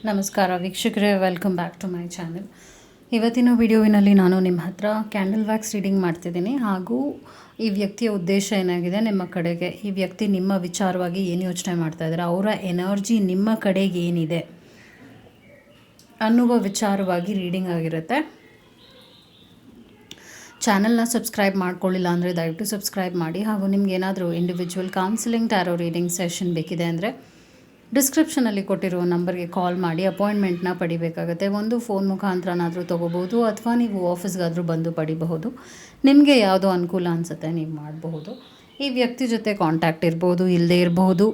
ನಮಸ್ಕಾರ ವೀಕ್ಷಕರೇ, welcome back to my channel. ಇವತ್ತಿನ ವಿಡಿಯೋವಿನಲ್ಲಿ ನಾನು ನಿಮ್ಮ ಹತ್ರ ಕ್ಯಾಂಡಲ್ ವ್ಯಾಕ್ಸ್ ರೀಡಿಂಗ್ ಮಾಡ್ತಿದ್ದೀನಿ. ಹಾಗೂ ಈ ವ್ಯಕ್ತಿಯ ಉದ್ದೇಶ ಏನಾಗಿದೆ, ನಿಮ್ಮ ಕಡೆಗೆ ಈ ವ್ಯಕ್ತಿ ನಿಮ್ಮ ವಿಚಾರವಾಗಿ ಏನು ಯೋಚನೆ ಮಾಡ್ತಾ ಇದ್ದಾರೆ, ಅವರ ಎನರ್ಜಿ ನಿಮ್ಮ ಕಡೆಗೆ ಏನಿದೆ ಅನ್ನುವ ವಿಚಾರವಾಗಿ ರೀಡಿಂಗ್ ಆಗಿರುತ್ತೆ. ಚಾನಲ್ನ ಸಬ್ಸ್ಕ್ರೈಬ್ ಮಾಡ್ಕೊಳ್ಳಿಲ್ಲ ಅಂದರೆ ದಯವಿಟ್ಟು ಸಬ್ಸ್ಕ್ರೈಬ್ ಮಾಡಿ. ಹಾಗೂ ನಿಮ್ಗೆ ಏನಾದರೂ individual counselling tarot reading session ಬೇಕಿದೆ ಅಂದರೆ ಡಿಸ್ಕ್ರಿಪ್ಷನಲ್ಲಿ ಕೊಟ್ಟಿರುವ ನಂಬರ್ಗೆ ಕಾಲ್ ಮಾಡಿ ಅಪಾಯಿಂಟ್ಮೆಂಟ್ನ ಪಡಿಬೇಕಾಗುತ್ತೆ. ಒಂದು ಫೋನ್ ಮುಖಾಂತರನಾದರೂ ತೊಗೋಬೋದು, ಅಥವಾ ನೀವು ಆಫೀಸ್ಗಾದರೂ ಬಂದು ಪಡಿಬಹುದು. ನಿಮಗೆ ಯಾವುದೋ ಅನುಕೂಲ ಅನಿಸುತ್ತೆ ನೀವು ಮಾಡಬಹುದು. ಈ ವ್ಯಕ್ತಿ ಜೊತೆ ಕಾಂಟ್ಯಾಕ್ಟ್ ಇರ್ಬೋದು, ಇಲ್ಲದೇ ಇರಬಹುದು,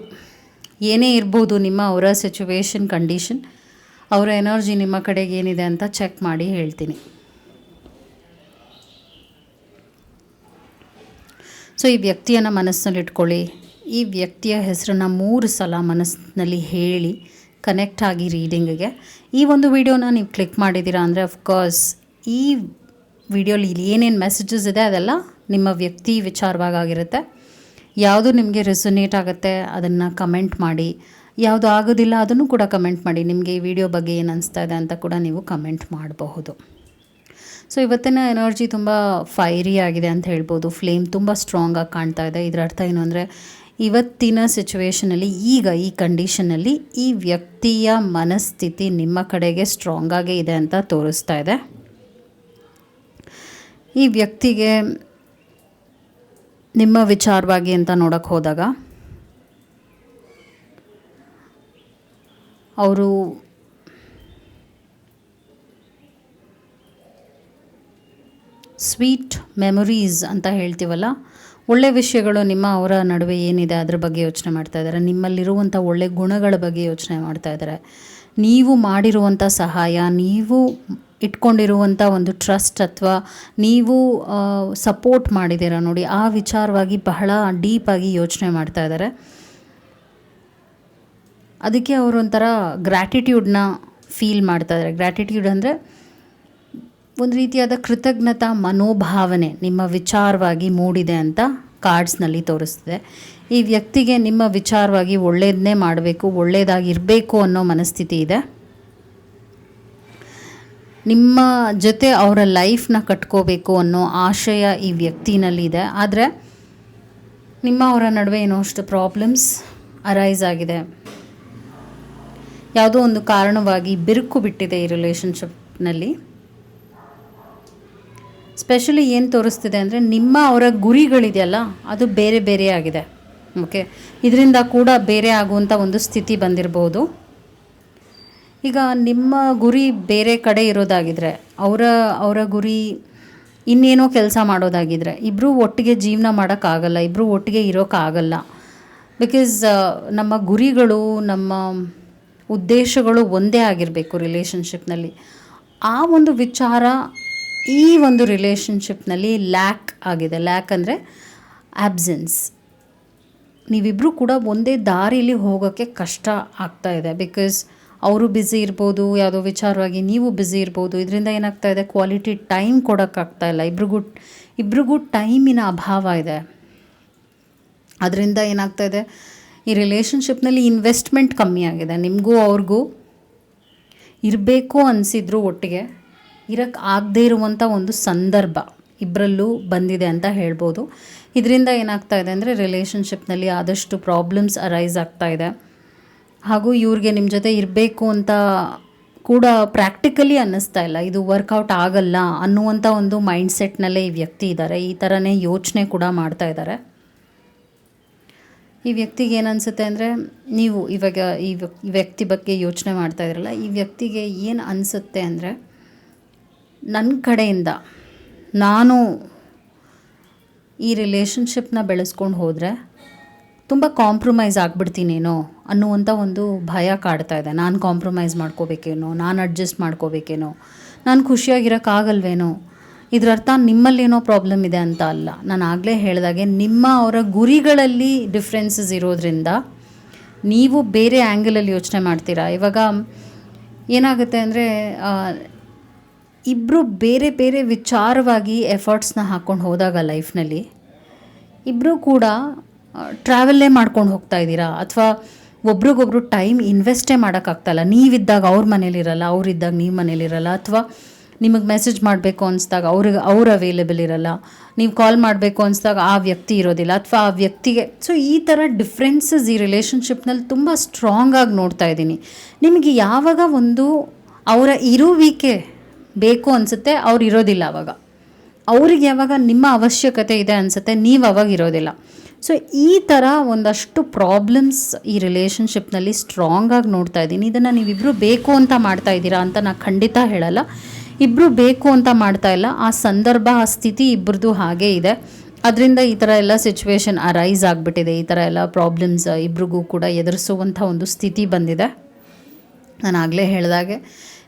ಏನೇ ಇರ್ಬೋದು. ಅವರ ಸಿಚುವೇಶನ್, ಕಂಡೀಷನ್, ಅವರ ಎನರ್ಜಿ ನಿಮ್ಮ ಕಡೆಗೆ ಏನಿದೆ ಅಂತ ಚೆಕ್ ಮಾಡಿ ಹೇಳ್ತೀನಿ. ಸೊ ಈ ವ್ಯಕ್ತಿಯನ್ನು ಮನಸ್ಸಿನಲ್ಲಿ ಇಟ್ಕೊಳ್ಳಿ. ಈ ವ್ಯಕ್ತಿಯ ಹೆಸರನ್ನು 3 ಸಲ ಮನಸ್ಸಿನಲ್ಲಿ ಹೇಳಿ ಕನೆಕ್ಟ್ ಆಗಿ ರೀಡಿಂಗಿಗೆ. ಈ ಒಂದು ವಿಡಿಯೋನ ನೀವು ಕ್ಲಿಕ್ ಮಾಡಿದ್ದೀರಾ ಅಂದರೆ ಅಫ್ಕೋರ್ಸ್ ಈ ವಿಡಿಯೋಲಿ ಏನೇನು ಮೆಸೇಜಸ್ ಇದೆ ಅದೆಲ್ಲ ನಿಮ್ಮ ವ್ಯಕ್ತಿ ವಿಚಾರವಾಗಿರುತ್ತೆ. ಯಾವುದು ನಿಮಗೆ ರೆಸೊನೇಟ್ ಆಗುತ್ತೆ ಅದನ್ನು ಕಮೆಂಟ್ ಮಾಡಿ, ಯಾವುದು ಆಗೋದಿಲ್ಲ ಅದನ್ನು ಕೂಡ ಕಮೆಂಟ್ ಮಾಡಿ. ನಿಮಗೆ ಈ ವಿಡಿಯೋ ಬಗ್ಗೆ ಏನು ಅನಿಸ್ತಾ ಇದೆ ಅಂತ ಕೂಡ ನೀವು ಕಮೆಂಟ್ ಮಾಡಬಹುದು. ಸೊ ಇವತ್ತಿನ ಎನರ್ಜಿ ತುಂಬ ಫೈರಿ ಆಗಿದೆ ಅಂತ ಹೇಳ್ಬೋದು. ಫ್ಲೇಮ್ ತುಂಬ ಸ್ಟ್ರಾಂಗಾಗಿ ಕಾಣ್ತಾ ಇದೆ. ಇದರ ಅರ್ಥ ಏನು ಅಂದರೆ, ಇವತ್ತಿನ ಸಿಚುವೇಷನಲ್ಲಿ, ಈಗ ಈ ಕಂಡೀಷನಲ್ಲಿ ಈ ವ್ಯಕ್ತಿಯ ಮನಸ್ಥಿತಿ ನಿಮ್ಮ ಕಡೆಗೆ ಸ್ಟ್ರಾಂಗಾಗೇ ಇದೆ ಅಂತ ತೋರಿಸ್ತಾ ಇದೆ. ಈ ವ್ಯಕ್ತಿಗೆ ನಿಮ್ಮ ವಿಚಾರವಾಗಿ ಅಂತ ನೋಡೋಕ್ಕೆ ಹೋದಾಗ ಅವರು ಸ್ವೀಟ್ ಮೆಮೊರೀಸ್ ಅಂತ ಹೇಳ್ತೀವಲ್ಲ, ಒಳ್ಳೆಯ ವಿಷಯಗಳು ಅವರ ನಡುವೆ ಏನಿದೆ ಅದ್ರ ಬಗ್ಗೆ ಯೋಚನೆ ಮಾಡ್ತಾ ಇದ್ದಾರೆ. ನಿಮ್ಮಲ್ಲಿರುವಂಥ ಒಳ್ಳೆಯ ಗುಣಗಳ ಬಗ್ಗೆ ಯೋಚನೆ ಮಾಡ್ತಾ ಇದ್ದಾರೆ. ನೀವು ಮಾಡಿರುವಂಥ ಸಹಾಯ, ನೀವು ಇಟ್ಕೊಂಡಿರುವಂಥ ಒಂದು ಟ್ರಸ್ಟ್, ಅಥವಾ ನೀವು ಸಪೋರ್ಟ್ ಮಾಡಿದ್ದೀರ ನೋಡಿ, ಆ ವಿಚಾರವಾಗಿ ಬಹಳ ಡೀಪಾಗಿ ಯೋಚನೆ ಮಾಡ್ತಾ ಇದ್ದಾರೆ. ಅದಕ್ಕೆ ಅವರೊಂಥರ ಗ್ರ್ಯಾಟಿಟ್ಯೂಡ್ನ ಫೀಲ್ ಮಾಡ್ತಾ ಇದ್ದಾರೆ. ಗ್ರ್ಯಾಟಿಟ್ಯೂಡ್ ಅಂದರೆ ಒಂದು ರೀತಿಯಾದ ಕೃತಜ್ಞತಾ ಮನೋಭಾವನೆ ನಿಮ್ಮ ವಿಚಾರವಾಗಿ ಮೂಡಿದೆ ಅಂತ ಕಾರ್ಡ್ಸ್ನಲ್ಲಿ ತೋರಿಸ್ತಿದೆ. ಈ ವ್ಯಕ್ತಿಗೆ ನಿಮ್ಮ ವಿಚಾರವಾಗಿ ಒಳ್ಳೆಯದನ್ನೇ ಮಾಡಬೇಕು, ಒಳ್ಳೆಯದಾಗಿರಬೇಕು ಅನ್ನೋ ಮನಸ್ಥಿತಿ ಇದೆ. ನಿಮ್ಮ ಜೊತೆ ಅವರ ಲೈಫ್ನ ಕಟ್ಕೋಬೇಕು ಅನ್ನೋ ಆಶಯ ಈ ವ್ಯಕ್ತಿನಲ್ಲಿದೆ. ಆದರೆ ಅವರ ನಡುವೆ ಏನೋ ಅಷ್ಟು ಪ್ರಾಬ್ಲಮ್ಸ್ ಅರೈಸ್ ಆಗಿದೆ. ಯಾವುದೋ ಒಂದು ಕಾರಣವಾಗಿ ಬಿರುಕು ಬಿಟ್ಟಿದೆ ಈ ರಿಲೇಷನ್ಶಿಪ್ನಲ್ಲಿ. ಸ್ಪೆಷಲಿ ಏನು ತೋರಿಸ್ತಿದೆ ಅಂದರೆ, ಅವರ ಗುರಿಗಳಿದೆಯಲ್ಲ ಅದು ಬೇರೆ ಬೇರೆ ಆಗಿದೆ. ಓಕೆ, ಇದರಿಂದ ಕೂಡ ಬೇರೆ ಆಗುವಂಥ ಒಂದು ಸ್ಥಿತಿ ಬಂದಿರಬಹುದು. ಈಗ ನಿಮ್ಮ ಗುರಿ ಬೇರೆ ಕಡೆ ಇರೋದಾಗಿದ್ದರೆ, ಅವರ ಗುರಿ ಇನ್ನೇನೋ ಕೆಲಸ ಮಾಡೋದಾಗಿದ್ದರೆ, ಇಬ್ಬರೂ ಒಟ್ಟಿಗೆ ಜೀವನ ಮಾಡೋಕ್ಕಾಗಲ್ಲ, ಇಬ್ಬರೂ ಒಟ್ಟಿಗೆ ಇರೋಕ್ಕಾಗಲ್ಲ. ಬಿಕಾಸ್ ನಮ್ಮ ಗುರಿಗಳು, ನಮ್ಮ ಉದ್ದೇಶಗಳು ಒಂದೇ ಆಗಿರಬೇಕು ರಿಲೇಷನ್ಶಿಪ್ನಲ್ಲಿ. ಆ ಒಂದು ವಿಚಾರ ಈ ಒಂದು ರಿಲೇಷನ್ಶಿಪ್ನಲ್ಲಿ ಲ್ಯಾಕ್ ಆಗಿದೆ. ಲ್ಯಾಕ್ ಅಂದರೆ ಆಬ್ಸೆನ್ಸ್. ನೀವಿಬ್ಬರೂ ಕೂಡ ಒಂದೇ ದಾರಿಯಲ್ಲಿ ಹೋಗೋಕ್ಕೆ ಕಷ್ಟ ಆಗ್ತಾ ಇದೆ. ಬಿಕಾಸ್ ಅವರು ಬ್ಯುಸಿ ಇರ್ಬೋದು, ಯಾವುದೋ ವಿಚಾರವಾಗಿ ನೀವು ಬ್ಯುಸಿ ಇರ್ಬೋದು. ಇದರಿಂದ ಏನಾಗ್ತಾ ಇದೆ, ಕ್ವಾಲಿಟಿ ಟೈಮ್ ಕೊಡೋಕ್ಕಾಗ್ತಾ ಇಲ್ಲ. ಇಬ್ರಿಗೂ ಟೈಮಿನ ಅಭಾವ ಇದೆ. ಅದರಿಂದ ಏನಾಗ್ತಾ ಇದೆ, ಈ ರಿಲೇಷನ್ಶಿಪ್ನಲ್ಲಿ ಇನ್ವೆಸ್ಟ್ಮೆಂಟ್ ಕಮ್ಮಿ ಆಗಿದೆ. ನಿಮಗೂ ಅವ್ರಿಗೂ ಇರಬೇಕು ಅನಿಸಿದ್ರು ಒಟ್ಟಿಗೆ ಇರೋಕ್ಕೆ ಆಗದೇ ಇರುವಂಥ ಒಂದು ಸಂದರ್ಭ ಇಬ್ಬರಲ್ಲೂ ಬಂದಿದೆ ಅಂತ ಹೇಳ್ಬೋದು. ಇದರಿಂದ ಏನಾಗ್ತಾ ಇದೆ ಅಂದರೆ, ರಿಲೇಷನ್ಶಿಪ್ನಲ್ಲಿ ಆದಷ್ಟು ಪ್ರಾಬ್ಲಮ್ಸ್ ಅರೈಸ್ ಆಗ್ತಾ ಇದೆ. ಹಾಗೂ ಇವ್ರಿಗೆ ನಿಮ್ಮ ಜೊತೆ ಇರಬೇಕು ಅಂತ ಕೂಡ ಪ್ರಾಕ್ಟಿಕಲಿ ಅನ್ನಿಸ್ತಾ ಇಲ್ಲ. ಇದು ವರ್ಕೌಟ್ ಆಗಲ್ಲ ಅನ್ನುವಂಥ ಒಂದು ಮೈಂಡ್ಸೆಟ್ನಲ್ಲೇ ಈ ವ್ಯಕ್ತಿ ಇದ್ದಾರೆ. ಈ ಥರನೇ ಯೋಚನೆ ಕೂಡ ಮಾಡ್ತಾ ಇದ್ದಾರೆ. ಈ ವ್ಯಕ್ತಿಗೆ ಏನು ಅನಿಸುತ್ತೆ ಅಂದರೆ, ನೀವು ಇವಾಗ ಈ ವ್ಯಕ್ತಿ ಬಗ್ಗೆ ಯೋಚನೆ ಮಾಡ್ತಾ ಇದ್ದೀರಲ್ಲ, ಈ ವ್ಯಕ್ತಿಗೆ ಏನು ಅನಿಸುತ್ತೆ ಅಂದರೆ, ನನ್ನ ಕಡೆಯಿಂದ ನಾನು ಈ ರಿಲೇಷನ್ಶಿಪ್ನ ಬೆಳೆಸ್ಕೊಂಡು ಹೋದರೆ ತುಂಬ ಕಾಂಪ್ರಮೈಸ್ ಆಗಿಬಿಡ್ತೀನೇನೋ ಅನ್ನುವಂಥ ಒಂದು ಭಯ ಕಾಡ್ತಾ ಇದೆ. ನಾನು ಕಾಂಪ್ರಮೈಸ್ ಮಾಡ್ಕೋಬೇಕೇನೋ, ನಾನು ಅಡ್ಜಸ್ಟ್ ಮಾಡ್ಕೋಬೇಕೇನೋ, ನಾನು ಖುಷಿಯಾಗಿರೋಕ್ಕಾಗಲ್ವೇನೋ. ಇದರ ಅರ್ಥ ನಿಮ್ಮಲ್ಲೇನೋ ಪ್ರಾಬ್ಲಮ್ ಇದೆ ಅಂತ ಅಲ್ಲ. ನಾನು ಆಗಲೇ ಹೇಳಿದಾಗೆ ಅವರ ಗುರಿಗಳಲ್ಲಿ ಡಿಫ್ರೆನ್ಸಸ್ ಇರೋದ್ರಿಂದ ನೀವು ಬೇರೆ ಆ್ಯಂಗಲಲ್ಲಿ ಯೋಚನೆ ಮಾಡ್ತೀರಾ. ಇವಾಗ ಏನಾಗುತ್ತೆ ಅಂದರೆ, ಇಬ್ಬರು ಬೇರೆ ಬೇರೆ ವಿಚಾರವಾಗಿ ಎಫರ್ಟ್ಸ್ನ ಹಾಕ್ಕೊಂಡು ಹೋದಾಗ ಲೈಫ್ನಲ್ಲಿ ಇಬ್ಬರೂ ಕೂಡ ಟ್ರಾವೆಲ್ಲೇ ಮಾಡ್ಕೊಂಡು ಹೋಗ್ತಾ ಇದ್ದೀರಾ, ಅಥವಾ ಒಬ್ರಿಗೊಬ್ರು ಟೈಮ್ ಇನ್ವೆಸ್ಟೇ ಮಾಡೋಕ್ಕಾಗ್ತಾಯಿಲ್ಲ. ನೀವಿದ್ದಾಗ ಅವ್ರ ಮನೇಲಿರಲ್ಲ, ಅವರಿದ್ದಾಗ ನೀವು ಮನೇಲಿರಲ್ಲ, ಅಥವಾ ನಿಮಗೆ ಮೆಸೇಜ್ ಮಾಡಬೇಕು ಅನಿಸ್ದಾಗ ಅವ್ರು ಅವೈಲೇಬಲ್ ಇರಲ್ಲ, ನೀವು ಕಾಲ್ ಮಾಡಬೇಕು ಅನಿಸ್ದಾಗ ಆ ವ್ಯಕ್ತಿ ಇರೋದಿಲ್ಲ, ಅಥವಾ ಆ ವ್ಯಕ್ತಿಗೆ. ಸೊ ಈ ಥರ ಡಿಫ್ರೆನ್ಸಸ್ ಈ ರಿಲೇಷನ್ಶಿಪ್ನಲ್ಲಿ ತುಂಬ ಸ್ಟ್ರಾಂಗಾಗಿ ನೋಡ್ತಾ ಇದ್ದೀನಿ. ನಿಮಗೆ ಯಾವಾಗ ಒಂದು ಅವರ ಇರುವಿಕೆ ಬೇಕು ಅನಿಸುತ್ತೆ, ಅವ್ರು ಇರೋದಿಲ್ಲ ಅವಾಗ. ಅವ್ರಿಗೆ ಯಾವಾಗ ನಿಮ್ಮ ಅವಶ್ಯಕತೆ ಇದೆ ಅನಿಸುತ್ತೆ, ನೀವು ಅವಾಗ ಇರೋದಿಲ್ಲ. ಸೊ ಈ ಥರ ಒಂದಷ್ಟು ಪ್ರಾಬ್ಲಮ್ಸ್ ಈ ರಿಲೇಷನ್ಶಿಪ್ನಲ್ಲಿ ಸ್ಟ್ರಾಂಗಾಗಿ ನೋಡ್ತಾ ಇದ್ದೀನಿ. ಇದನ್ನು ನೀವಿಬ್ಬರು ಬೇಕು ಅಂತ ಮಾಡ್ತಾ ಇದ್ದೀರಾ ಅಂತ ನಾನು ಖಂಡಿತ ಹೇಳಲ್ಲ. ಇಬ್ಬರು ಬೇಕು ಅಂತ ಮಾಡ್ತಾ ಇಲ್ಲ, ಆ ಸಂದರ್ಭ, ಆ ಸ್ಥಿತಿ ಇಬ್ಬರದು ಹಾಗೇ ಇದೆ. ಅದರಿಂದ ಈ ಥರ ಎಲ್ಲ ಸಿಚುವೇಶನ್ ಅರೈಸ್ ಆಗಿಬಿಟ್ಟಿದೆ. ಈ ಥರ ಎಲ್ಲ ಪ್ರಾಬ್ಲಮ್ಸ್ ಇಬ್ರಿಗೂ ಕೂಡ ಎದುರಿಸುವಂಥ ಒಂದು ಸ್ಥಿತಿ ಬಂದಿದೆ. ನಾನು ಆಗಲೇ ಹೇಳಿದಾಗೆ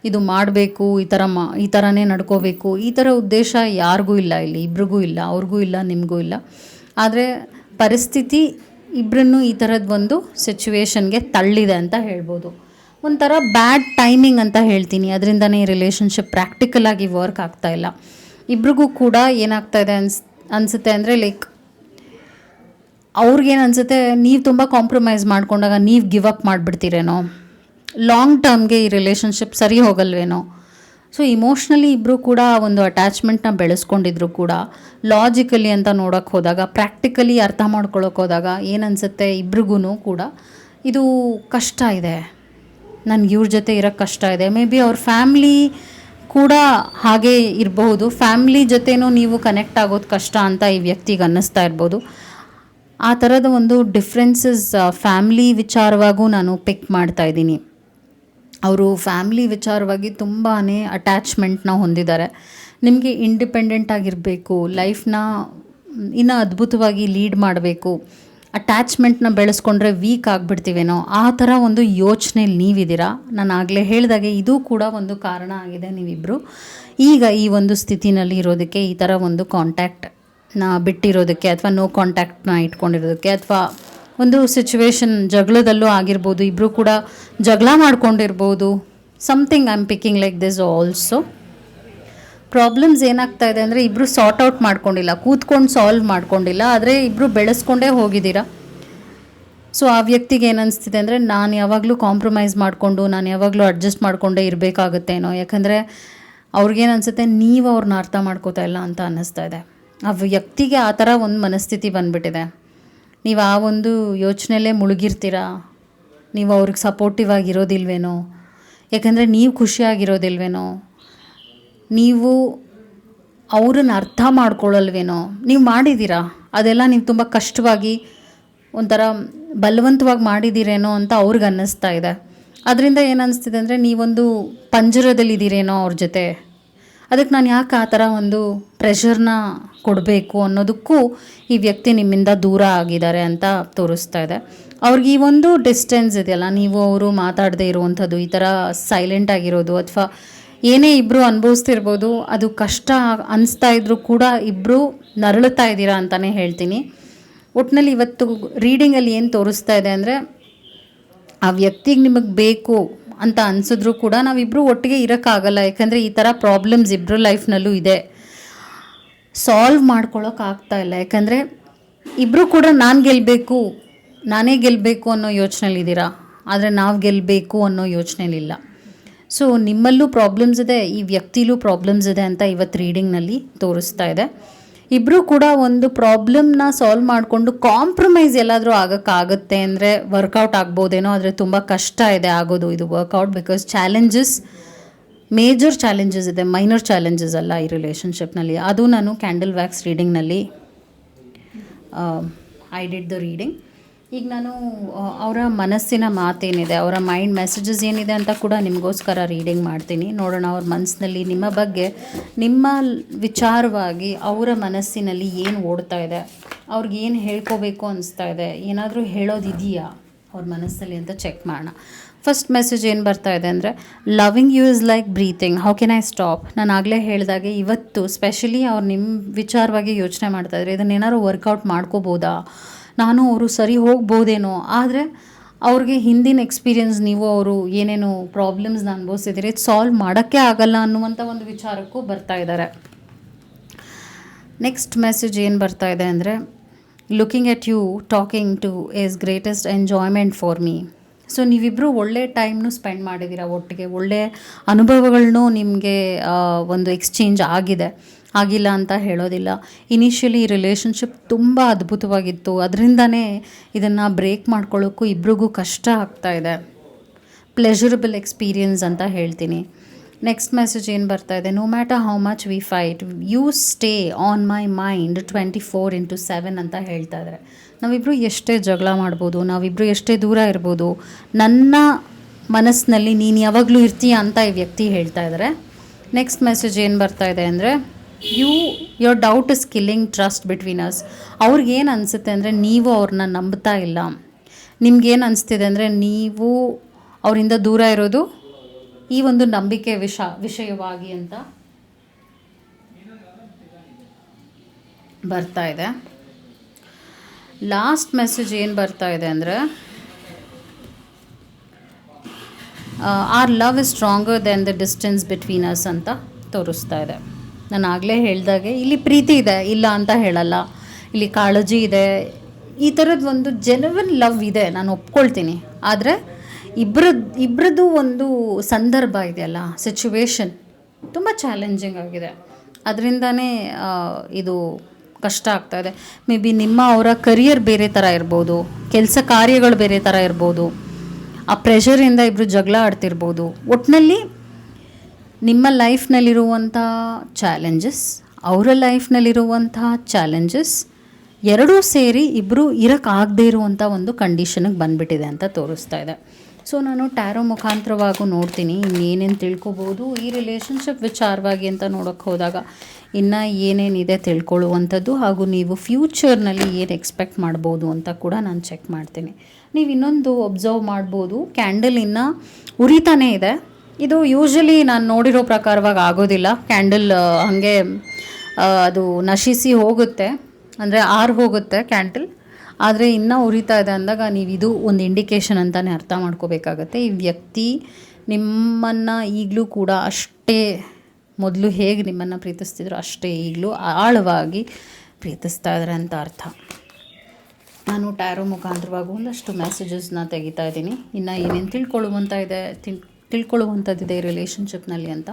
ಇದು ಮಾಡಬೇಕು, ಈ ಥರನೇ ನಡ್ಕೋಬೇಕು, ಈ ಥರ ಉದ್ದೇಶ ಯಾರಿಗೂ ಇಲ್ಲ, ಇಲ್ಲಿ ಇಬ್ರಿಗೂ ಇಲ್ಲ, ಅವ್ರಿಗೂ ಇಲ್ಲ, ನಿಮಗೂ ಇಲ್ಲ. ಆದರೆ ಪರಿಸ್ಥಿತಿ ಇಬ್ಬರನ್ನು ಈ ಥರದ್ದು ಒಂದು ಸಿಚುವೇಶನ್ಗೆ ತಳ್ಳಿದೆ ಅಂತ ಹೇಳ್ಬೋದು. ಒಂಥರ ಬ್ಯಾಡ್ ಟೈಮಿಂಗ್ ಅಂತ ಹೇಳ್ತೀನಿ. ಅದರಿಂದನೇ ರಿಲೇಷನ್ಶಿಪ್ ಪ್ರಾಕ್ಟಿಕಲಾಗಿ ವರ್ಕ್ ಆಗ್ತಾಯಿಲ್ಲ. ಇಬ್ರಿಗೂ ಕೂಡ ಏನಾಗ್ತಾ ಇದೆ ಅನಿಸುತ್ತೆ ಅಂದರೆ, ಲೈಕ್ ಅವ್ರಿಗೇನು ಅನಿಸುತ್ತೆ, ನೀವು ತುಂಬ ಕಾಂಪ್ರಮೈಸ್ ಮಾಡ್ಕೊಂಡಾಗ ನೀವು ಗಿವ್ ಅಪ್ ಮಾಡಿಬಿಡ್ತೀರೇನೋ, ಲಾಂಗ್ ಟರ್ಮ್ಗೆ ಈ ರಿಲೇಷನ್ಶಿಪ್ ಸರಿ ಹೋಗಲ್ವೇನೋ. ಸೊ ಇಮೋಷ್ನಲಿ ಇಬ್ಬರು ಕೂಡ ಒಂದು ಅಟ್ಯಾಚ್ಮೆಂಟ್ನ ಬೆಳೆಸ್ಕೊಂಡಿದ್ರು ಕೂಡ, ಲಾಜಿಕಲಿ ಅಂತ ನೋಡೋಕ್ಕೆ ಹೋದಾಗ, ಪ್ರಾಕ್ಟಿಕಲಿ ಅರ್ಥ ಮಾಡ್ಕೊಳ್ಳೋಕೆ ಹೋದಾಗ ಏನನ್ಸುತ್ತೆ ಇಬ್ರಿಗೂ ಕೂಡ, ಇದು ಕಷ್ಟ ಇದೆ, ನನಗೆ ಇವ್ರ ಜೊತೆ ಇರೋಕ್ಕೆ ಕಷ್ಟ ಇದೆ. ಮೇ ಬಿ ಅವ್ರ ಫ್ಯಾಮ್ಲಿ ಕೂಡ ಹಾಗೇ ಇರಬಹುದು, ಫ್ಯಾಮ್ಲಿ ಜೊತೆನೂ ನೀವು ಕನೆಕ್ಟ್ ಆಗೋದು ಕಷ್ಟ ಅಂತ ಈ ವ್ಯಕ್ತಿಗೆ ಅನ್ನಿಸ್ತಾ ಇರ್ಬೋದು. ಆ ಥರದ ಒಂದು ಡಿಫ್ರೆನ್ಸಸ್ ಫ್ಯಾಮ್ಲಿ ವಿಚಾರವಾಗೂ ನಾನು ಪಿಕ್ ಮಾಡ್ತಾಯಿದ್ದೀನಿ. ಅವರು ಫ್ಯಾಮ್ಲಿ ವಿಚಾರವಾಗಿ ತುಂಬಾ ಅಟ್ಯಾಚ್ಮೆಂಟ್ನ ಹೊಂದಿದ್ದಾರೆ. ನಿಮಗೆ ಇಂಡಿಪೆಂಡೆಂಟ್ ಆಗಿರಬೇಕು, ಲೈಫ್ನ ಇನ್ನೂ ಅದ್ಭುತವಾಗಿ ಲೀಡ್ ಮಾಡಬೇಕು, ಅಟ್ಯಾಚ್ಮೆಂಟ್ನ ಬೆಳೆಸ್ಕೊಂಡ್ರೆ ವೀಕ್ ಆಗಿಬಿಡ್ತೀವೇನೋ, ಆ ಥರ ಒಂದು ಯೋಚನೆಯಲ್ಲಿ ನೀವಿದ್ದೀರಾ. ನಾನು ಆಗಲೇ ಹೇಳಿದಾಗೆ ಇದು ಕೂಡ ಒಂದು ಕಾರಣ ಆಗಿದೆ ನೀವಿಬ್ಬರು ಈಗ ಈ ಒಂದು ಸ್ಥಿತಿನಲ್ಲಿ ಇರೋದಕ್ಕೆ, ಈ ಥರ ಒಂದು ಕಾಂಟ್ಯಾಕ್ಟ್ನ ಬಿಟ್ಟಿರೋದಕ್ಕೆ, ಅಥವಾ ನೋ ಕಾಂಟ್ಯಾಕ್ಟ್ನ ಇಟ್ಕೊಂಡಿರೋದಕ್ಕೆ, ಅಥವಾ ಒಂದು ಸಿಚುವೇಶನ್ ಜಗಳದಲ್ಲೂ ಆಗಿರ್ಬೋದು, ಇಬ್ಬರು ಕೂಡ ಜಗಳ ಮಾಡ್ಕೊಂಡಿರ್ಬೋದು. Something I am picking like this also. Problems ಏನಾಗ್ತಾ ಇದೆ ಅಂದರೆ, ಇಬ್ಬರು ಸಾರ್ಟ್ ಔಟ್ ಮಾಡ್ಕೊಂಡಿಲ್ಲ, ಕೂತ್ಕೊಂಡು ಸಾಲ್ವ್ ಮಾಡ್ಕೊಂಡಿಲ್ಲ, ಆದರೆ ಇಬ್ಬರು ಬೆಳೆಸ್ಕೊಂಡೇ ಹೋಗಿದ್ದೀರಾ. ಸೊ ಆ ವ್ಯಕ್ತಿಗೆ ಏನನ್ನಿಸ್ತಿದೆ ಅಂದರೆ, ನಾನು ಯಾವಾಗಲೂ ಕಾಂಪ್ರಮೈಸ್ ಮಾಡಿಕೊಂಡು, ನಾನು ಯಾವಾಗಲೂ ಅಡ್ಜಸ್ಟ್ ಮಾಡಿಕೊಂಡೇ ಇರಬೇಕಾಗುತ್ತೇನೋ, ಯಾಕಂದರೆ ಅವ್ರಿಗೇನು ಅನಿಸುತ್ತೆ, ನೀವು ಅವ್ರನ್ನ ಅರ್ಥ ಮಾಡ್ಕೋತಾ ಇಲ್ಲ ಅಂತ ಅನ್ನಿಸ್ತಾ ಇದೆ. ಆ ವ್ಯಕ್ತಿಗೆ ಆ ಥರ ಒಂದು ಮನಸ್ಥಿತಿ ಬಂದುಬಿಟ್ಟಿದೆ. ನೀವು ಆ ಒಂದು ಯೋಚನೆಯಲ್ಲೇ ಮುಳುಗಿರ್ತೀರಾ, ನೀವು ಅವ್ರಿಗೆ ಸಪೋರ್ಟಿವ್ ಆಗಿರೋದಿಲ್ವೇನೋ, ಯಾಕಂದರೆ ನೀವು ಖುಷಿಯಾಗಿರೋದಿಲ್ವೇನೋ, ನೀವು ಅವ್ರನ್ನ ಅರ್ಥ ಮಾಡ್ಕೊಳ್ಳಲ್ವೇನೋ. ನೀವು ಮಾಡಿದ್ದೀರಾ ಅದೆಲ್ಲ, ನೀವು ತುಂಬ ಕಷ್ಟವಾಗಿ ಒಂಥರ ಬಲವಂತವಾಗಿ ಮಾಡಿದ್ದೀರೇನೋ ಅಂತ ಅವ್ರಿಗೆ ಅನ್ನಿಸ್ತಾ ಇದೆ. ಅದರಿಂದ ಏನು ಅನ್ನಿಸ್ತಿದೆ ಅಂದರೆ, ನೀವೊಂದು ಪಂಜರದಲ್ಲಿದ್ದೀರೇನೋ ಅವ್ರ ಜೊತೆ. ಅದಕ್ಕೆ ನಾನು ಯಾಕೆ ಆ ಥರ ಒಂದು ಪ್ರೆಷರ್ನ ಕೊಡಬೇಕು ಅನ್ನೋದಕ್ಕೂ ಈ ವ್ಯಕ್ತಿ ನಿಮ್ಮಿಂದ ದೂರ ಆಗಿದ್ದಾರೆ ಅಂತ ತೋರಿಸ್ತಾ ಇದೆ. ಅವ್ರಿಗೆ ಈ ಒಂದು ಡಿಸ್ಟೆನ್ಸ್ ಇದೆಯಲ್ಲ, ನೀವು ಅವರು ಮಾತಾಡದೇ ಇರುವಂಥದ್ದು, ಈ ಥರ ಸೈಲೆಂಟ್ ಆಗಿರೋದು, ಅಥವಾ ಏನೇ ಇಬ್ಬರು ಅನುಭವಿಸ್ತಿರ್ಬೋದು, ಅದು ಕಷ್ಟ ಅನಿಸ್ತಾ ಇದ್ರೂ ಕೂಡ ಇಬ್ಬರು ನರಳುತ್ತಾ ಇದ್ದೀರಾ ಅಂತಲೇ ಹೇಳ್ತೀನಿ. ಒಟ್ಟಿನಲ್ಲಿ ಇವತ್ತು ರೀಡಿಂಗಲ್ಲಿ ಏನು ತೋರಿಸ್ತಾ ಇದೆ ಅಂದರೆ, ಆ ವ್ಯಕ್ತಿಗೆ ನಿಮಗೆ ಬೇಕು ಅಂತ ಅನಿಸಿದ್ರು ಕೂಡ ನಾವಿಬ್ಬರು ಒಟ್ಟಿಗೆ ಇರೋಕ್ಕಾಗಲ್ಲ. ಯಾಕಂದರೆ ಈ ಥರ ಪ್ರಾಬ್ಲಮ್ಸ್ ಇಬ್ಬರ ಲೈಫ್ನಲ್ಲೂ ಇದೆ, ಸಾಲ್ವ್ ಮಾಡ್ಕೊಳ್ಳೋಕ್ಕಾಗ್ತಾ ಇಲ್ಲ. ಯಾಕಂದರೆ ಇಬ್ಬರು ಕೂಡ ನಾನೇ ಗೆಲ್ಲಬೇಕು ಅನ್ನೋ ಯೋಚನೆಯಲ್ಲಿದ್ದೀರಾ, ಆದರೆ ನಾವು ಗೆಲ್ಲಬೇಕು ಅನ್ನೋ ಯೋಚನೆಯಲ್ಲಿಲ್ಲ. ಸೊ ನಿಮ್ಮಲ್ಲೂ ಪ್ರಾಬ್ಲಮ್ಸ್ ಇದೆ, ಈ ವ್ಯಕ್ತಿಲೂ ಪ್ರಾಬ್ಲಮ್ಸ್ ಇದೆ ಅಂತ ಇವತ್ತು ರೀಡಿಂಗ್ನಲ್ಲಿ ತೋರಿಸ್ತಾ ಇದೆ. ಇಬ್ಬರೂ ಕೂಡ ಒಂದು ಪ್ರಾಬ್ಲಮ್ನ ಸಾಲ್ವ್ ಮಾಡಿಕೊಂಡು ಕಾಂಪ್ರಮೈಸ್ ಎಲ್ಲಾದರೂ ಆಗೋಕ್ಕಾಗುತ್ತೆ ಅಂದರೆ ವರ್ಕೌಟ್ ಆಗ್ಬೋದೇನೋ, ಆದರೆ ತುಂಬ ಕಷ್ಟ ಇದೆ ಆಗೋದು ಇದು ವರ್ಕೌಟ್. ಬಿಕಾಸ್ ಮೇಜರ್ ಚಾಲೆಂಜಸ್ ಇದೆ, ಮೈನರ್ ಚಾಲೆಂಜಸ್ ಅಲ್ಲ ಈ ರಿಲೇಷನ್ಶಿಪ್ನಲ್ಲಿ. ಅದು ನಾನು ಕ್ಯಾಂಡಲ್ ವ್ಯಾಕ್ಸ್ ರೀಡಿಂಗ್ನಲ್ಲಿ ಐ ಡಿಡ್ ದ ರೀಡಿಂಗ್. ಈಗ ನಾನು ಅವರ ಮನಸ್ಸಿನ ಮಾತೇನಿದೆ, ಅವರ ಮೈಂಡ್ ಮೆಸೇಜಸ್ ಏನಿದೆ ಅಂತ ಕೂಡ ನಿಮಗೋಸ್ಕರ ರೀಡಿಂಗ್ ಮಾಡ್ತೀನಿ. ನೋಡೋಣ ಅವ್ರ ಮನಸ್ಸಿನಲ್ಲಿ ನಿಮ್ಮ ಬಗ್ಗೆ, ನಿಮ್ಮ ವಿಚಾರವಾಗಿ ಅವರ ಮನಸ್ಸಿನಲ್ಲಿ ಏನು ಓಡ್ತಾ ಇದೆ, ಅವ್ರಿಗೇನು ಹೇಳ್ಕೋಬೇಕು ಅನಿಸ್ತಾ ಇದೆ, ಏನಾದರೂ ಹೇಳೋದಿದೆಯಾ ಅವ್ರ ಮನಸ್ಸಲ್ಲಿ ಅಂತ ಚೆಕ್ ಮಾಡೋಣ. ಫಸ್ಟ್ ಮೆಸೇಜ್ ಏನು ಬರ್ತಾ ಇದೆ ಅಂದರೆ, loving you is like breathing, how can I stop. ನಾನು ಆಗಲೇ ಹೇಳಿದಾಗೆ ಇವತ್ತು ಸ್ಪೆಷಲಿ ಅವ್ರು ನಿಮ್ಮ ವಿಚಾರವಾಗಿ ಯೋಚನೆ ಮಾಡ್ತಾಯಿದ್ರೆ, ಇದನ್ನೇನಾದ್ರು ವರ್ಕೌಟ್ ಮಾಡ್ಕೋಬೋದಾ, ನಾನು ಅವರು ಸರಿ ಹೋಗ್ಬೋದೇನೋ. ಆದರೆ ಅವ್ರಿಗೆ ಹಿಂದಿನ ಎಕ್ಸ್ಪೀರಿಯನ್ಸ್, ನೀವು ಅವರು ಏನೇನು ಪ್ರಾಬ್ಲಮ್ಸ್ನ ಅನುಭವಿಸಿದ್ದೀರಿ, ಇದು ಸಾಲ್ವ್ ಮಾಡೋಕ್ಕೆ ಆಗಲ್ಲ ಅನ್ನುವಂಥ ಒಂದು ವಿಚಾರಕ್ಕೂ ಬರ್ತಾ ಇದ್ದಾರೆ. ನೆಕ್ಸ್ಟ್ ಮೆಸೇಜ್ ಏನು ಬರ್ತಾ ಇದೆ ಅಂದರೆ, looking at you talking to is greatest enjoyment for me. So ನೀವಿಬ್ಬರು ಒಳ್ಳೆ ಟೈಮ್ನು ಸ್ಪೆಂಡ್ ಮಾಡಿದ್ದೀರಾ ಒಟ್ಟಿಗೆ, ಒಳ್ಳೆ ಅನುಭವಗಳನ್ನೂ ನಿಮಗೆ ಒಂದು ಎಕ್ಸ್ಚೇಂಜ್ ಆಗಿದೆ, ಆಗಿಲ್ಲ ಅಂತ ಹೇಳೋದಿಲ್ಲ. ಇನಿಷಿಯಲಿ ರಿಲೇಷನ್ಶಿಪ್ ತುಂಬ ಅದ್ಭುತವಾಗಿತ್ತು, ಅದರಿಂದನೇ ಇದನ್ನು ಬ್ರೇಕ್ ಮಾಡ್ಕೊಳ್ಳೋಕ್ಕೂ ಇಬ್ರಿಗೂ ಕಷ್ಟ ಆಗ್ತಾಯಿದೆ. ಪ್ಲೆಷರಬಲ್ ಎಕ್ಸ್ಪೀರಿಯನ್ಸ್ ಅಂತ ಹೇಳ್ತೀನಿ. ನೆಕ್ಸ್ಟ್ ಮೆಸೇಜ್ ಏನು ಬರ್ತಾ ಇದೆ, no matter how much we fight you stay on my mind 24/7 ಅಂತ ಹೇಳ್ತಾ ಇದ್ದಾರೆ. ನಾವಿಬ್ಬರು ಎಷ್ಟೇ ಜಗಳ ಮಾಡ್ಬೋದು, ನಾವಿಬ್ಬರು ಎಷ್ಟೇ ದೂರ ಇರ್ಬೋದು, ನನ್ನ ಮನಸ್ಸಿನಲ್ಲಿ ನೀನು ಯಾವಾಗಲೂ ಇರ್ತೀಯ ಅಂತ ಈ ವ್ಯಕ್ತಿ ಹೇಳ್ತಾ ಇದ್ದಾರೆ. ನೆಕ್ಸ್ಟ್ ಮೆಸೇಜ್ ಏನು ಬರ್ತಾ ಇದೆ ಅಂದರೆ, your doubt is killing trust between us. ಅವ್ರಿಗೇನು ಅನಿಸುತ್ತೆ ಅಂದರೆ ನೀವು ಅವ್ರನ್ನ ನಂಬ್ತಾ ಇಲ್ಲ. ನಿಮ್ಗೇನು ಅನಿಸ್ತಿದೆ ಅಂದರೆ ನೀವು ಅವರಿಂದ ದೂರ ಇರೋದು ಈ ಒಂದು ನಂಬಿಕೆ ವಿಷಯವಾಗಿ ಅಂತ ಬರ್ತಾ ಇದೆ. ಲಾಸ್ಟ್ ಮೆಸೇಜ್ ಏನು ಬರ್ತಾ ಇದೆ ಅಂದರೆ, our love is stronger than the distance between us ಅಂತ ತೋರಿಸ್ತಾ ಇದೆ. ನಾನು ಆಗಲೇ ಹೇಳ್ದಾಗೆ ಇಲ್ಲಿ ಪ್ರೀತಿ ಇದೆ, ಇಲ್ಲ ಅಂತ ಹೇಳಲ್ಲ, ಇಲ್ಲಿ ಕಾಳಜಿ ಇದೆ, ಈ ಥರದ್ದು ಒಂದು ಜೆನ್ಯುನ್ ಲವ್ ಇದೆ, ನಾನು ಒಪ್ಕೊಳ್ತೀನಿ. ಆದರೆ ಇಬ್ಬರದ್ದು ಒಂದು ಸಂದರ್ಭ ಇದೆಯಲ್ಲ, ಸಿಚುವೇಶನ್ ತುಂಬ ಚಾಲೆಂಜಿಂಗ್ ಆಗಿದೆ, ಅದರಿಂದನೇ ಇದು ಕಷ್ಟ ಆಗ್ತಾಯಿದೆ. ಮೇ ಬಿ ಅವರ ಕರಿಯರ್ ಬೇರೆ ಥರ ಇರ್ಬೋದು, ಕೆಲಸ ಕಾರ್ಯಗಳು ಬೇರೆ ಥರ ಇರ್ಬೋದು, ಆ ಪ್ರೆಷರಿಂದ ಇಬ್ಬರು ಜಗಳ ಆಡ್ತಿರ್ಬೋದು. ಒಟ್ಟಿನಲ್ಲಿ ನಿಮ್ಮ ಲೈಫ್ನಲ್ಲಿರುವಂಥ ಚಾಲೆಂಜಸ್, ಅವರ ಲೈಫ್ನಲ್ಲಿರುವಂಥ ಚಾಲೆಂಜಸ್ ಎರಡೂ ಸೇರಿ ಇಬ್ಬರು ಇರೋಕ್ಕಾಗದೇ ಇರುವಂಥ ಒಂದು ಕಂಡೀಷನಿಗೆ ಬಂದುಬಿಟ್ಟಿದೆ ಅಂತ ತೋರಿಸ್ತಾ ಇದೆ. ಸೊ ನಾನು ಟ್ಯಾರೋ ಮುಖಾಂತರವಾಗೂ ನೋಡ್ತೀನಿ ಇನ್ನೇನೇನು ತಿಳ್ಕೊಬೋದು ಈ ರಿಲೇಷನ್ಶಿಪ್ ವಿಚಾರವಾಗಿ ಅಂತ ನೋಡೋಕ್ಕೆ ಹೋದಾಗ, ಇನ್ನು ಏನೇನಿದೆ ತಿಳ್ಕೊಳ್ಳುವಂಥದ್ದು, ಹಾಗೂ ನೀವು ಫ್ಯೂಚರ್ನಲ್ಲಿ ಏನು ಎಕ್ಸ್ಪೆಕ್ಟ್ ಮಾಡ್ಬೋದು ಅಂತ ಕೂಡ ನಾನು ಚೆಕ್ ಮಾಡ್ತೀನಿ. ನೀವು ಇನ್ನೊಂದು ಒಬ್ಸರ್ವ್ ಮಾಡ್ಬೋದು, ಕ್ಯಾಂಡಲ್ ಇನ್ನೂ ಉರಿತಾನೇ ಇದೆ. ಇದು ಯೂಶ್ವಲಿ ನಾನು ನೋಡಿರೋ ಪ್ರಕಾರವಾಗಿ ಆಗೋದಿಲ್ಲ. ಕ್ಯಾಂಡಲ್ ಹಾಗೆ ಅದು ನಶಿಸಿ ಹೋಗುತ್ತೆ, ಅಂದರೆ ಹೋಗುತ್ತೆ ಕ್ಯಾಂಡಲ್, ಆದರೆ ಇನ್ನೂ ಉರಿತಾ ಇದೆ ಅಂದಾಗ ನೀವು ಇದು ಒಂದು ಇಂಡಿಕೇಷನ್ ಅಂತಲೇ ಅರ್ಥ ಮಾಡ್ಕೋಬೇಕಾಗತ್ತೆ. ಈ ವ್ಯಕ್ತಿ ನಿಮ್ಮನ್ನು ಈಗಲೂ ಕೂಡ ಅಷ್ಟೇ, ಮೊದಲು ಹೇಗೆ ನಿಮ್ಮನ್ನು ಪ್ರೀತಿಸ್ತಿದ್ರು ಅಷ್ಟೇ ಈಗಲೂ ಆಳವಾಗಿ ಪ್ರೀತಿಸ್ತಾ ಇದ್ದಾರೆ ಅಂತ ಅರ್ಥ. ನಾನು ಟ್ಯಾರೋ ಮುಖಾಂತರವಾಗಿ ಒಂದಷ್ಟು ಮೆಸೇಜಸ್ನ ತೆಗಿತಾ ಇದ್ದೀನಿ, ಇನ್ನು ಏನೇನು ತಿಳ್ಕೊಳ್ಳುವಂಥದ್ದಿದೆ ಈ ರಿಲೇಷನ್ಶಿಪ್ನಲ್ಲಿ ಅಂತ.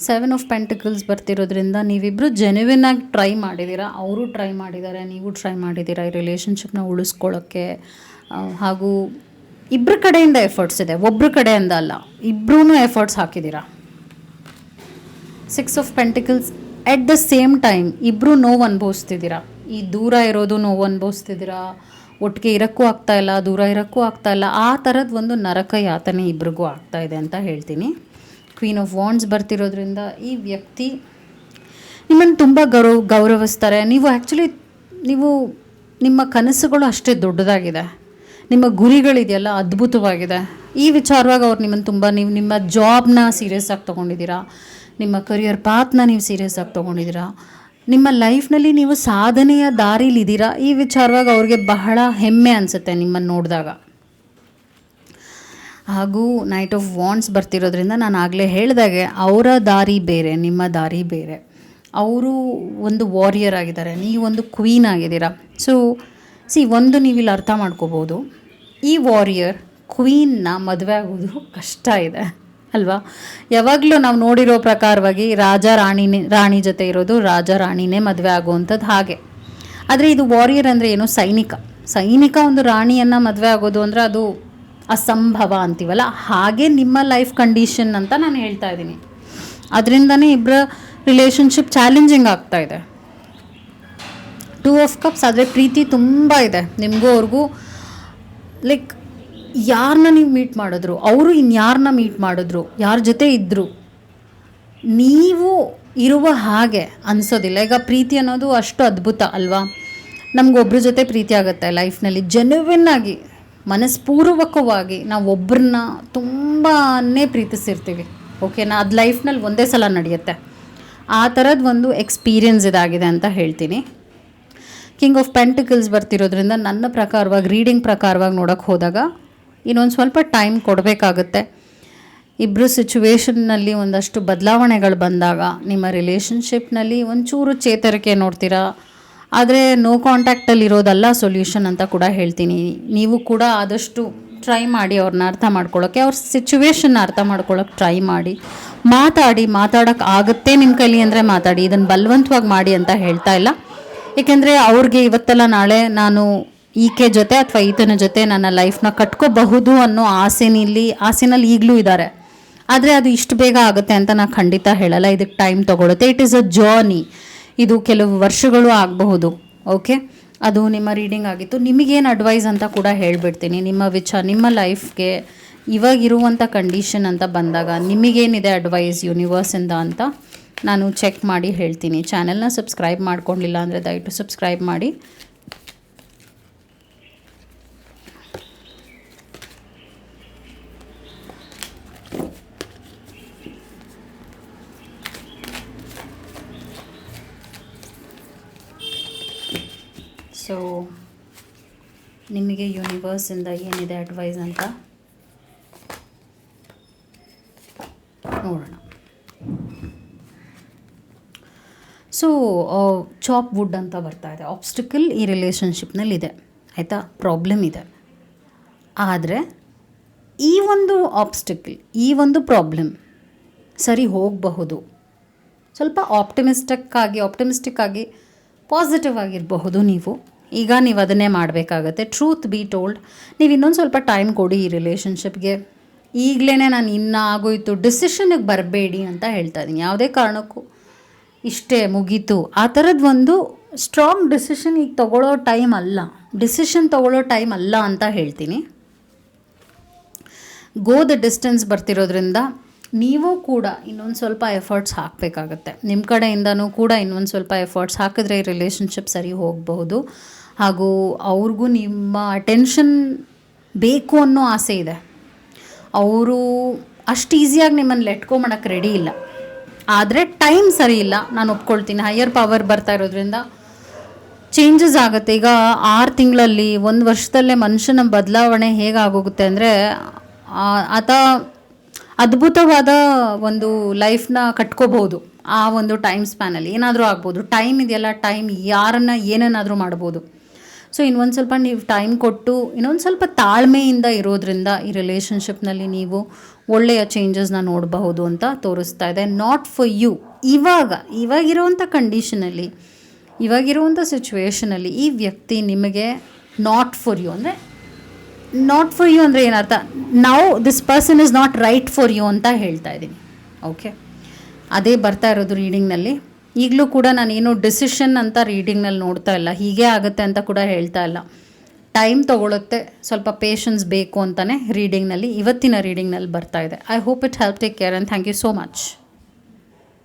7 ಆಫ್ ಪೆಂಟಿಕಲ್ಸ್ ಬರ್ತಿರೋದ್ರಿಂದ ನೀವಿಬ್ಬರು ಜೆನ್ಯುವಿನಾಗಿ ಟ್ರೈ ಮಾಡಿದ್ದೀರಾ, ಅವರು ಟ್ರೈ ಮಾಡಿದ್ದಾರೆ, ನೀವು ಟ್ರೈ ಮಾಡಿದ್ದೀರಾ ಈ ರಿಲೇಷನ್ಶಿಪ್ನ ಉಳಿಸ್ಕೊಳ್ಳೋಕ್ಕೆ. ಹಾಗೂ ಇಬ್ಬರ ಕಡೆಯಿಂದ ಎಫರ್ಟ್ಸ್ ಇದೆ, ಒಬ್ಬರ ಕಡೆಯಿಂದ ಅಲ್ಲ, ಇಬ್ಬರೂ ಎಫರ್ಟ್ಸ್ ಹಾಕಿದ್ದೀರಾ. 6 of pentacles at the same time ಇಬ್ಬರು ನೋವು ಅನುಭವಿಸ್ತಿದ್ದೀರಾ. ಈ ದೂರ ಇರೋದು ನೋವು ಅನುಭವಿಸ್ತಿದ್ದೀರಾ, ಒಟ್ಟಿಗೆ ಇರೋಕ್ಕೂ ಆಗ್ತಾಯಿಲ್ಲ, ದೂರ ಇರೋಕ್ಕೂ ಆಗ್ತಾಯಿಲ್ಲ, ಆ ಥರದ್ದು ಒಂದು ನರಕ ಯಾತನೆ ಇಬ್ರಿಗೂ ಆಗ್ತಾಯಿದೆ ಅಂತ ಹೇಳ್ತೀನಿ. ಕ್ವೀನ್ ಆಫ್ ವಾಂಡ್ಸ್ ಬರ್ತಿರೋದ್ರಿಂದ ಈ ವ್ಯಕ್ತಿ ನಿಮ್ಮನ್ನು ತುಂಬ ಗೌರವಿಸ್ತಾರೆ. ನೀವು ನಿಮ್ಮ ಕನಸುಗಳು ಅಷ್ಟೇ ದೊಡ್ಡದಾಗಿದೆ, ನಿಮ್ಮ ಗುರಿಗಳಿದೆಯಲ್ಲ ಅದ್ಭುತವಾಗಿದೆ. ಈ ವಿಚಾರವಾಗಿ ಅವ್ರು ನೀವು ನಿಮ್ಮ ಜಾಬ್ನ ಸೀರಿಯಸ್ ಆಗಿ ತೊಗೊಂಡಿದ್ದೀರಾ, ನಿಮ್ಮ ಕರಿಯರ್ ಪಾತ್ನ ನೀವು ಸೀರಿಯಸ್ ಆಗಿ ತೊಗೊಂಡಿದ್ದೀರಾ, ನಿಮ್ಮ ಲೈಫ್ನಲ್ಲಿ ನೀವು ಸಾಧನೆಯ ದಾರಿಲಿದ್ದೀರಾ. ಈ ವಿಚಾರವಾಗಿ ಅವ್ರಿಗೆ ಬಹಳ ಹೆಮ್ಮೆ ಅನಿಸುತ್ತೆ ನಿಮ್ಮನ್ನು ನೋಡಿದಾಗ. ಹಾಗೂ ನೈಟ್ ಆಫ್ ವಾಂಡ್ಸ್ ಬರ್ತಿರೋದ್ರಿಂದ ನಾನು ಆಗಲೇ ಹೇಳಿದಾಗೆ ಅವರ ದಾರಿ ಬೇರೆ, ನಿಮ್ಮ ದಾರಿ ಬೇರೆ. ಅವರು ಒಂದು ವಾರಿಯರ್ ಆಗಿದ್ದಾರೆ, ನೀವೊಂದು ಕ್ವೀನ್ ಆಗಿದ್ದೀರಾ. ಸೊ ಒಂದು ನೀವಿಲ್ಲಿ ಅರ್ಥ ಮಾಡ್ಕೋಬೋದು, ಈ ವಾರಿಯರ್ ಕ್ವೀನ್ನ ಮದುವೆ ಆಗೋದು ಕಷ್ಟ ಇದೆ ಅಲ್ವಾ. ಯಾವಾಗಲೂ ನಾವು ನೋಡಿರೋ ಪ್ರಕಾರವಾಗಿ ರಾಣಿ ಜೊತೆ ಇರೋದು ರಾಜ ರಾಣಿನೇ ಮದುವೆ ಆಗುವಂಥದ್ದು ಹಾಗೆ. ಆದರೆ ಇದು ವಾರಿಯರ್ ಅಂದರೆ ಏನು, ಸೈನಿಕ ಒಂದು ರಾಣಿಯನ್ನು ಮದುವೆ ಆಗೋದು ಅಂದರೆ ಅದು ಅಸಂಭವ ಅಂತೀವಲ್ಲ, ಹಾಗೆ ನಿಮ್ಮ ಲೈಫ್ ಕಂಡೀಷನ್ ಅಂತ ನಾನು ಹೇಳ್ತಾ ಇದ್ದೀನಿ. ಅದರಿಂದನೇ ಇಬ್ಬರ ರಿಲೇಷನ್ಶಿಪ್ ಚಾಲೆಂಜಿಂಗ್ ಆಗ್ತಾ ಇದೆ. 2 ಆಫ್ ಕಪ್ಸ್ ಆದರೆ ಪ್ರೀತಿ ತುಂಬ ಇದೆ ನಿಮಗೂ ಅವ್ರಿಗೂ. ಲೈಕ್ ಯಾರನ್ನ ನೀವು ಮೀಟ್ ಮಾಡಿದ್ರು, ಅವರು ಇನ್ಯಾರನ್ನ ಮೀಟ್ ಮಾಡಿದ್ರು, ಯಾರ ಜೊತೆ ಇದ್ದರು, ನೀವು ಇರುವ ಹಾಗೆ ಅನಿಸೋದಿಲ್ಲ. ಈಗ ಪ್ರೀತಿ ಅನ್ನೋದು ಅಷ್ಟು ಅದ್ಭುತ ಅಲ್ವಾ. ನಮಗೊಬ್ಬರ ಜೊತೆ ಪ್ರೀತಿ ಆಗುತ್ತೆ ಲೈಫ್ನಲ್ಲಿ, ಜೆನ್ಯುವಿನ್ ಆಗಿ ಮನಸ್ಪೂರ್ವಕವಾಗಿ ನಾವು ಒಬ್ಬರನ್ನ ತುಂಬಾ ಪ್ರೀತಿಸಿರ್ತೀವಿ, ಓಕೆನಾ. ಅದು ಲೈಫ್ನಲ್ಲಿ ಒಂದೇ ಸಲ ನಡೆಯುತ್ತೆ. ಆ ಥರದ್ದು ಒಂದು ಎಕ್ಸ್ಪೀರಿಯನ್ಸ್ ಇದಾಗಿದೆ ಅಂತ ಹೇಳ್ತೀನಿ. ಕಿಂಗ್ ಆಫ್ ಪೆಂಟಿಕಲ್ಸ್ ಬರ್ತಿರೋದ್ರಿಂದ ನನ್ನ ಪ್ರಕಾರವಾಗಿ, ರೀಡಿಂಗ್ ಪ್ರಕಾರವಾಗಿ ನೋಡೋಕ್ಕೆ ಹೋದಾಗ ಇನ್ನೊಂದು ಸ್ವಲ್ಪ ಟೈಮ್ ಕೊಡಬೇಕಾಗುತ್ತೆ. ಇಬ್ಬರು ಸಿಚುವೇಷನ್ನಲ್ಲಿ ಒಂದಷ್ಟು ಬದಲಾವಣೆಗಳು ಬಂದಾಗ ನಿಮ್ಮ ರಿಲೇಷನ್ಶಿಪ್ನಲ್ಲಿ ಒಂಚೂರು ಚೇತರಿಕೆ ನೋಡ್ತೀರಾ. ಆದರೆ ನೋ ಕಾಂಟ್ಯಾಕ್ಟಲ್ಲಿ ಇರೋದಲ್ಲ ಸೊಲ್ಯೂಷನ್ ಅಂತ ಕೂಡ ಹೇಳ್ತೀನಿ. ನೀವು ಕೂಡ ಆದಷ್ಟು ಟ್ರೈ ಮಾಡಿ ಅವ್ರನ್ನ ಅರ್ಥ ಮಾಡ್ಕೊಳ್ಳೋಕ್ಕೆ, ಅವ್ರ ಸಿಚುವೇಶನ್ನ ಅರ್ಥ ಮಾಡ್ಕೊಳ್ಳೋಕೆ ಟ್ರೈ ಮಾಡಿ. ಮಾತಾಡೋಕ್ಕೆ ಆಗುತ್ತೆ ನಿಮ್ಮ ಕೈಲಿ ಅಂದರೆ ಮಾತಾಡಿ. ಇದನ್ನು ಬಲವಂತವಾಗಿ ಮಾಡಿ ಅಂತ ಹೇಳ್ತಾ ಇಲ್ಲ. ಏಕೆಂದರೆ ಅವ್ರಿಗೆ ಇವತ್ತಲ್ಲ ನಾಳೆ ನಾನು ಈಕೆ ಜೊತೆ ಅಥವಾ ಈತನ ಜೊತೆ ನನ್ನ ಲೈಫ್ನ ಕಟ್ಕೋಬಹುದು ಅನ್ನೋ ಆಸೆನಲ್ಲಿ ಈಗಲೂ ಇದ್ದಾರೆ. ಆದರೆ ಅದು ಇಷ್ಟು ಬೇಗ ಆಗುತ್ತೆ ಅಂತ ನಾನು ಖಂಡಿತ ಹೇಳಲ್ಲ. ಇದಕ್ಕೆ ಟೈಮ್ ತೊಗೊಳುತ್ತೆ. It is a journey. ಇದು ಕೆಲವು ವರ್ಷಗಳು ಆಗಬಹುದು. ಓಕೆ, ಅದು ನಿಮ್ಮ ರೀಡಿಂಗ್ ಆಗಿತ್ತು. ನಿಮಗೇನು ಅಡ್ವೈಸ್ ಅಂತ ಕೂಡ ಹೇಳಿಬಿಡ್ತೀನಿ. ನಿಮ್ಮ ಲೈಫ್ಗೆ ಇವಾಗಿರುವಂಥ ಕಂಡೀಷನ್ ಅಂತ ಬಂದಾಗ ನಿಮಗೇನಿದೆ ಅಡ್ವೈಸ್ ಯೂನಿವರ್ಸಿಂದ ಅಂತ ನಾನು ಚೆಕ್ ಮಾಡಿ ಹೇಳ್ತೀನಿ. ಚಾನೆಲ್ನ ಸಬ್ಸ್ಕ್ರೈಬ್ ಮಾಡ್ಕೊಂಡಿಲ್ಲ ಅಂದರೆ ದಯವಿಟ್ಟು ಸಬ್ಸ್ಕ್ರೈಬ್ ಮಾಡಿ. ಸೊ ನಿಮಗೆ ಯೂನಿವರ್ಸಿಂದ ಏನಿದೆ ಅಡ್ವೈಸ್ ಅಂತ ನೋಡೋಣ. ಸೊ ಚಾಪ್ ವುಡ್ ಅಂತ ಬರ್ತಾ ಇದೆ. ಆಬ್ಸ್ಟಿಕಲ್ ಈ ರಿಲೇಷನ್ಶಿಪ್ನಲ್ಲಿದೆ, ಆಯಿತಾ, ಪ್ರಾಬ್ಲಮ್ ಇದೆ. ಆದರೆ ಈ ಒಂದು ಆಬ್ಸ್ಟಿಕಲ್, ಈ ಒಂದು ಪ್ರಾಬ್ಲಮ್ ಸರಿ ಹೋಗಬಹುದು. ಸ್ವಲ್ಪ ಆಪ್ಟಿಮಿಸ್ಟಿಕ್ ಆಗಿ ಪಾಸಿಟಿವ್ ಆಗಿರಬಹುದು. ನೀವು ಅದನ್ನೇ ಮಾಡಬೇಕಾಗತ್ತೆ. ಟ್ರೂತ್ ಬಿ ಟೋಲ್ಡ್, ನೀವು ಇನ್ನೊಂದು ಸ್ವಲ್ಪ ಟೈಮ್ ಕೊಡಿ ಈ ರಿಲೇಷನ್ಶಿಪ್ಗೆ. ಈಗಲೇ ನಾನು ಆಗೋಯ್ತು ಡಿಸಿಷನ್ಗೆ ಬರಬೇಡಿ ಅಂತ ಹೇಳ್ತಾ ಇದ್ದೀನಿ. ಯಾವುದೇ ಕಾರಣಕ್ಕೂ ಇಷ್ಟೇ ಮುಗೀತು ಆ ಥರದ್ದು ಒಂದು ಸ್ಟ್ರಾಂಗ್ ಡಿಸಿಷನ್ ಈಗ ತೊಗೊಳ್ಳೋ ಟೈಮ್ ಅಲ್ಲ ಅಂತ ಹೇಳ್ತೀನಿ. ಗೋ ದ ಡಿಸ್ಟೆನ್ಸ್ ಬರ್ತಿರೋದ್ರಿಂದ ನೀವು ಕೂಡ ಇನ್ನೊಂದು ಸ್ವಲ್ಪ ಎಫರ್ಟ್ಸ್ ಹಾಕಬೇಕಾಗತ್ತೆ. ನಿಮ್ಮ ಕಡೆಯಿಂದನೂ ಕೂಡ ಇನ್ನೊಂದು ಸ್ವಲ್ಪ ಎಫರ್ಟ್ಸ್ ಹಾಕಿದ್ರೆ ಈ ರಿಲೇಷನ್ಶಿಪ್ ಸರಿ ಹೋಗಬಹುದು. ಹಾಗೂ ಅವ್ರಿಗೂ ನಿಮ್ಮ ಅಟೆನ್ಷನ್ ಬೇಕು ಅನ್ನೋ ಆಸೆ ಇದೆ. ಅವರು ಅಷ್ಟು ಈಸಿಯಾಗಿ ನಿಮ್ಮನ್ನು ಲೆಟ್ಕೊಂಬಳಕ್ಕೆ ರೆಡಿ ಇಲ್ಲ. ಆದರೆ ಟೈಮ್ ಸರಿ ಇಲ್ಲ, ನಾನು ಒಪ್ಕೊಳ್ತೀನಿ. ಹೈಯರ್ ಪವರ್ ಬರ್ತಾ ಇರೋದ್ರಿಂದ ಚೇಂಜಸ್ ಆಗುತ್ತೆ. ಈಗ 6 ತಿಂಗಳಲ್ಲಿ 1 ವರ್ಷದಲ್ಲೇ ಮನುಷ್ಯನ ಬದಲಾವಣೆ ಹೇಗಾಗೋಗುತ್ತೆ ಅಂದರೆ ಆತ ಅದ್ಭುತವಾದ ಒಂದು ಲೈಫ್ನ ಕಟ್ಕೋಬಹುದು. ಆ ಒಂದು ಟೈಮ್ ಸ್ಪ್ಯಾನಲ್ಲಿ ಏನಾದರೂ ಆಗ್ಬೋದು. ಟೈಮ್ ಇದೆಯಲ್ಲ, ಟೈಮ್ ಏನನ್ನಾದರೂ ಮಾಡ್ಬೋದು. ಸೊ ಇನ್ನೊಂದು ಸ್ವಲ್ಪ ನೀವು ಟೈಮ್ ಕೊಟ್ಟು ಇನ್ನೊಂದು ಸ್ವಲ್ಪ ತಾಳ್ಮೆಯಿಂದ ಇರೋದ್ರಿಂದ ಈ ರಿಲೇಷನ್ಶಿಪ್ನಲ್ಲಿ ನೀವು ಒಳ್ಳೆಯ ಚೇಂಜಸ್ನ ನೋಡಬಹುದು ಅಂತ ತೋರಿಸ್ತಾ ಇದೆ. Not for you. ಇವಾಗಿರುವಂಥ ಕಂಡೀಷನಲ್ಲಿ, ಇವಾಗಿರುವಂಥ ಸಿಚುವೇಷನಲ್ಲಿ ಈ ವ್ಯಕ್ತಿ ನಿಮಗೆ ನಾಟ್ ಫಾರ್ ಯು ಅಂದರೆ ಏನರ್ಥ, now this person is not right for you ಅಂತ ಹೇಳ್ತಾ ಇದ್ದೀನಿ. ಓಕೆ, ಅದೇ ಬರ್ತಾ ಇರೋದು ರೀಡಿಂಗ್ನಲ್ಲಿ. ಈಗಲೂ ಕೂಡ ನಾನೇನು ಡಿಸಿಷನ್ ಅಂತ ರೀಡಿಂಗ್ನಲ್ಲಿ ನೋಡ್ತಾ ಇಲ್ಲ, ಹೀಗೆ ಆಗುತ್ತೆ ಅಂತ ಕೂಡ ಹೇಳ್ತಾ ಇಲ್ಲ. ಟೈಮ್ ತೊಗೊಳುತ್ತೆ, ಸ್ವಲ್ಪ ಪೇಷನ್ಸ್ ಬೇಕು ಅಂತಲೇ ಇವತ್ತಿನ ರೀಡಿಂಗ್ನಲ್ಲಿ ಬರ್ತಾ ಇದೆ. I hope it help. Take care and thank you so much.